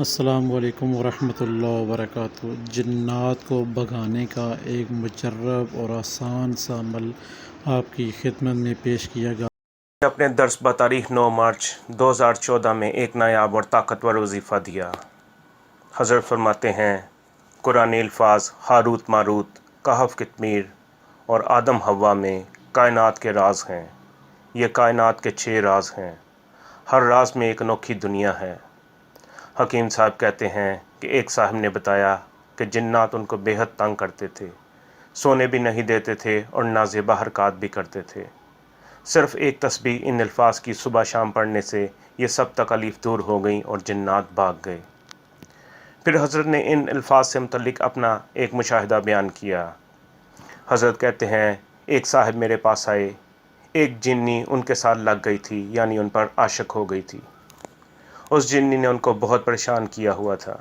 السلام علیکم ورحمۃ اللہ وبرکاتہ۔ جنات کو بھگانے کا ایک مجرب اور آسان سا عمل آپ کی خدمت میں پیش کیا گیا۔ اپنے درس بتاریخ 9 مارچ 2014 میں ایک نایاب اور طاقتور وظیفہ دیا۔ حضرت فرماتے ہیں، قرآنی الفاظ ہاروت ماروت، کہف قطمیر اور آدم حوا میں کائنات کے راز ہیں۔ یہ کائنات کے 6 راز ہیں۔ ہر راز میں ایک انوکھی دنیا ہے۔ حکیم صاحب کہتے ہیں کہ ایک صاحب نے بتایا کہ جنات ان کو بے حد تنگ کرتے تھے، سونے بھی نہیں دیتے تھے اور نازیبہ حرکات بھی کرتے تھے۔ صرف ایک تسبیح ان الفاظ کی صبح شام پڑھنے سے یہ سب تکالیف دور ہو گئیں اور جنات بھاگ گئے۔ پھر حضرت نے ان الفاظ سے متعلق اپنا ایک مشاہدہ بیان کیا۔ حضرت کہتے ہیں، ایک صاحب میرے پاس آئے، ایک جنی ان کے ساتھ لگ گئی تھی، یعنی ان پر عاشق ہو گئی تھی۔ اس جنی نے ان کو بہت پریشان کیا ہوا تھا،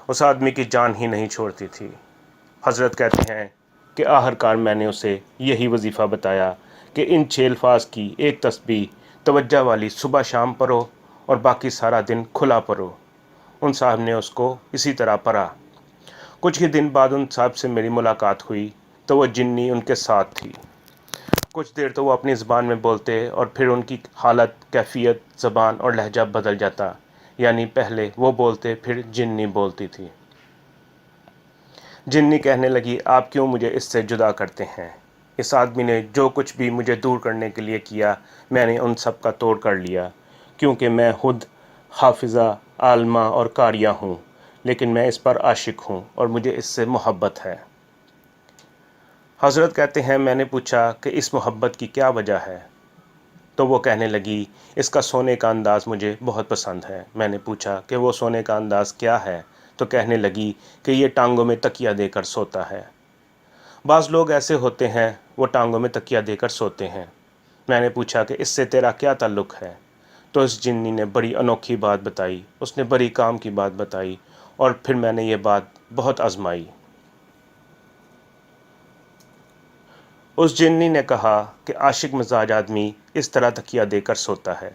اس آدمی کی جان ہی نہیں چھوڑتی تھی۔ حضرت کہتے ہیں کہ آخرکار میں نے اسے یہی وظیفہ بتایا کہ ان 6 الفاظ کی ایک تسبیح توجہ والی صبح شام پڑھو اور باقی سارا دن کھلا پڑھو۔ ان صاحب نے اس کو اسی طرح پڑھا۔ کچھ ہی دن بعد ان صاحب سے میری ملاقات ہوئی تو وہ جنی ان کے ساتھ تھی۔ کچھ دیر تو وہ اپنی زبان میں بولتے اور پھر ان کی حالت، کیفیت، زبان اور لہجہ بدل جاتا، یعنی پہلے وہ بولتے پھر جنی بولتی تھی۔ جنی کہنے لگی، آپ کیوں مجھے اس سے جدا کرتے ہیں؟ اس آدمی نے جو کچھ بھی مجھے دور کرنے کے لیے کیا، میں نے ان سب کا توڑ کر لیا، کیونکہ میں خود حافظہ، عالمہ اور قاریہ ہوں، لیکن میں اس پر عاشق ہوں اور مجھے اس سے محبت ہے۔ حضرت کہتے ہیں، میں نے پوچھا کہ اس محبت کی کیا وجہ ہے؟ تو وہ کہنے لگی، اس کا سونے کا انداز مجھے بہت پسند ہے۔ میں نے پوچھا کہ وہ سونے کا انداز کیا ہے؟ تو کہنے لگی کہ یہ ٹانگوں میں تکیہ دے کر سوتا ہے۔ بعض لوگ ایسے ہوتے ہیں، وہ ٹانگوں میں تکیہ دے کر سوتے ہیں۔ میں نے پوچھا کہ اس سے تیرا کیا تعلق ہے؟ تو اس جنی نے بڑی انوکھی بات بتائی، اس نے بڑی کام کی بات بتائی، اور پھر میں نے یہ بات بہت آزمائی۔ اس جنی نے کہا کہ عاشق مزاج آدمی اس طرح تکیہ دے کر سوتا ہے۔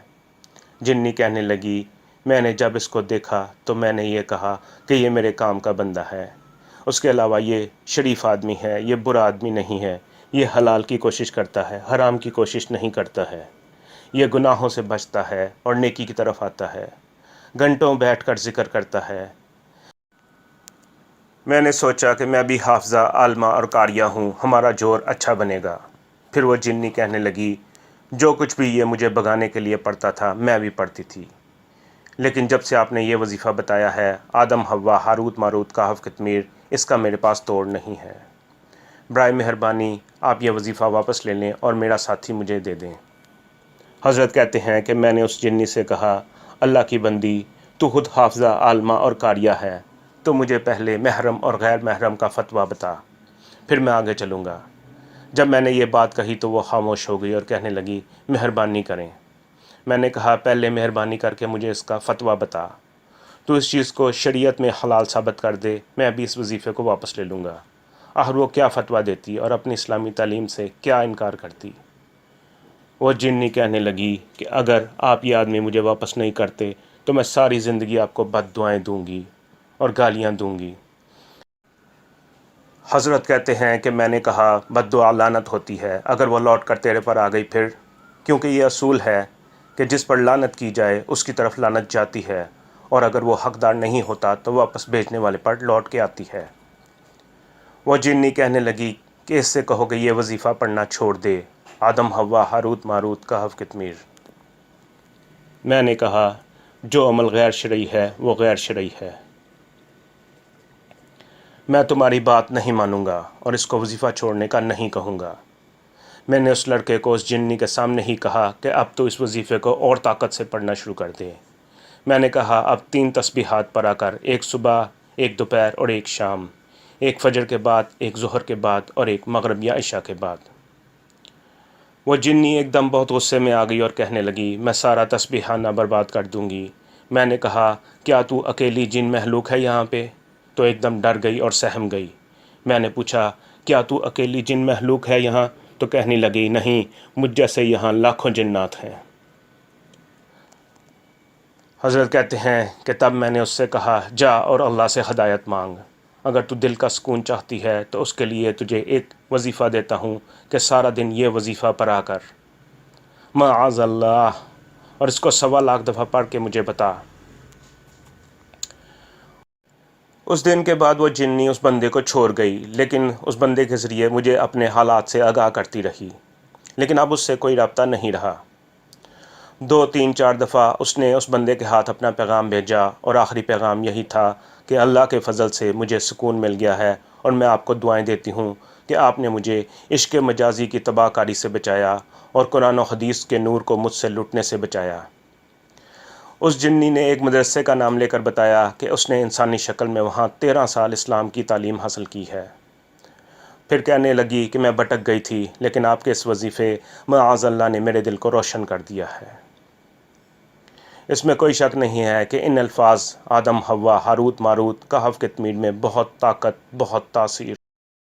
جنی کہنے لگی، میں نے جب اس کو دیکھا تو میں نے یہ کہا کہ یہ میرے کام کا بندہ ہے، اس کے علاوہ یہ شریف آدمی ہے، یہ برا آدمی نہیں ہے، یہ حلال کی کوشش کرتا ہے، حرام کی کوشش نہیں کرتا ہے، یہ گناہوں سے بچتا ہے اور نیکی کی طرف آتا ہے، گھنٹوں بیٹھ کر ذکر کرتا ہے۔ میں نے سوچا کہ میں بھی حافظہ، عالمہ اور قاریہ ہوں، ہمارا جوڑ اچھا بنے گا۔ پھر وہ جنی کہنے لگی، جو کچھ بھی یہ مجھے بھگانے کے لیے پڑھتا تھا میں بھی پڑھتی تھی، لیکن جب سے آپ نے یہ وظیفہ بتایا ہے، آدم حوا، ہاروت ماروت، کہف قطمیر، اس کا میرے پاس توڑ نہیں ہے۔ برائے مہربانی آپ یہ وظیفہ واپس لے لیں اور میرا ساتھی مجھے دے دیں۔ حضرت کہتے ہیں کہ میں نے اس جنی سے کہا، اللہ کی بندی، تو خود حافظہ، عالمہ اور قاریہ ہے، تو مجھے پہلے محرم اور غیر محرم کا فتویٰ بتا، پھر میں آگے چلوں گا۔ جب میں نے یہ بات کہی تو وہ خاموش ہو گئی اور کہنے لگی، مہربانی کریں۔ میں نے کہا، پہلے مہربانی کر کے مجھے اس کا فتویٰ بتا، تو اس چیز کو شریعت میں حلال ثابت کر دے، میں ابھی اس وظیفے کو واپس لے لوں گا۔ آخر وہ کیا فتویٰ دیتی اور اپنی اسلامی تعلیم سے کیا انکار کرتی؟ وہ جنی کہنے لگی کہ اگر آپ یہ آدمی مجھے واپس نہیں کرتے تو میں ساری زندگی آپ کو بد دعائیں دوں گی اور گالیاں دوں گی۔ حضرت کہتے ہیں کہ میں نے کہا، بد دعا لعنت ہوتی ہے، اگر وہ لوٹ کر تیرے پر آ گئی پھر؟ کیونکہ یہ اصول ہے کہ جس پر لعنت کی جائے اس کی طرف لعنت جاتی ہے، اور اگر وہ حقدار نہیں ہوتا تو واپس بھیجنے والے پر لوٹ کے آتی ہے۔ وہ جنی کہنے لگی کہ اس سے کہو کہ یہ وظیفہ پڑھنا چھوڑ دے، آدم حوا، ہاروت ماروت، کہف قطمیر۔ میں نے کہا، جو عمل غیر شرعی ہے وہ غیر شرعی ہے، میں تمہاری بات نہیں مانوں گا اور اس کو وظیفہ چھوڑنے کا نہیں کہوں گا۔ میں نے اس لڑکے کو اس جنی کے سامنے ہی کہا کہ اب تو اس وظیفے کو اور طاقت سے پڑھنا شروع کر دے۔ میں نے کہا، اب 3 تسبیحات پڑھا کر، ایک صبح، ایک دوپہر اور ایک شام، ایک فجر کے بعد، ایک ظہر کے بعد اور ایک مغرب یا عشاء کے بعد۔ وہ جنی ایک دم بہت غصے میں آ گئی اور کہنے لگی، میں سارا تسبیحانہ برباد کر دوں گی۔ میں نے کہا، کیا تو اکیلی جن مخلوق ہے یہاں پہ؟ تو ایک دم ڈر گئی اور سہم گئی۔ میں نے پوچھا، کیا تو اکیلی جن مخلوق ہے یہاں؟ تو کہنے لگی، نہیں، مجھ جیسے یہاں لاکھوں جنات ہیں۔ حضرت کہتے ہیں کہ تب میں نے اس سے کہا جا اور اللہ سے ہدایت مانگ، اگر تو دل کا سکون چاہتی ہے تو اس کے لیے تجھے ایک وظیفہ دیتا ہوں کہ سارا دن یہ وظیفہ پڑھا کر، معاذ اللہ، اور اس کو 1.25 لاکھ دفعہ پڑھ کے مجھے بتا۔ اس دن کے بعد وہ جنی اس بندے کو چھوڑ گئی، لیکن اس بندے کے ذریعے مجھے اپنے حالات سے آگاہ کرتی رہی، لیکن اب اس سے کوئی رابطہ نہیں رہا۔ 2 3 4 دفعہ اس نے اس بندے کے ہاتھ اپنا پیغام بھیجا، اور آخری پیغام یہی تھا کہ اللہ کے فضل سے مجھے سکون مل گیا ہے، اور میں آپ کو دعائیں دیتی ہوں کہ آپ نے مجھے عشق مجازی کی تباہ کاری سے بچایا اور قرآن و حدیث کے نور کو مجھ سے لٹنے سے بچایا۔ اس جنی نے ایک مدرسے کا نام لے کر بتایا کہ اس نے انسانی شکل میں وہاں 13 سال اسلام کی تعلیم حاصل کی ہے۔ پھر کہنے لگی کہ میں بھٹک گئی تھی، لیکن آپ کے اس وظیفے معاذ اللہ نے میرے دل کو روشن کر دیا ہے۔ اس میں کوئی شک نہیں ہے کہ ان الفاظ آدم حوا ہاروت ماروت کہف قطمیر میں بہت طاقت، بہت تاثیر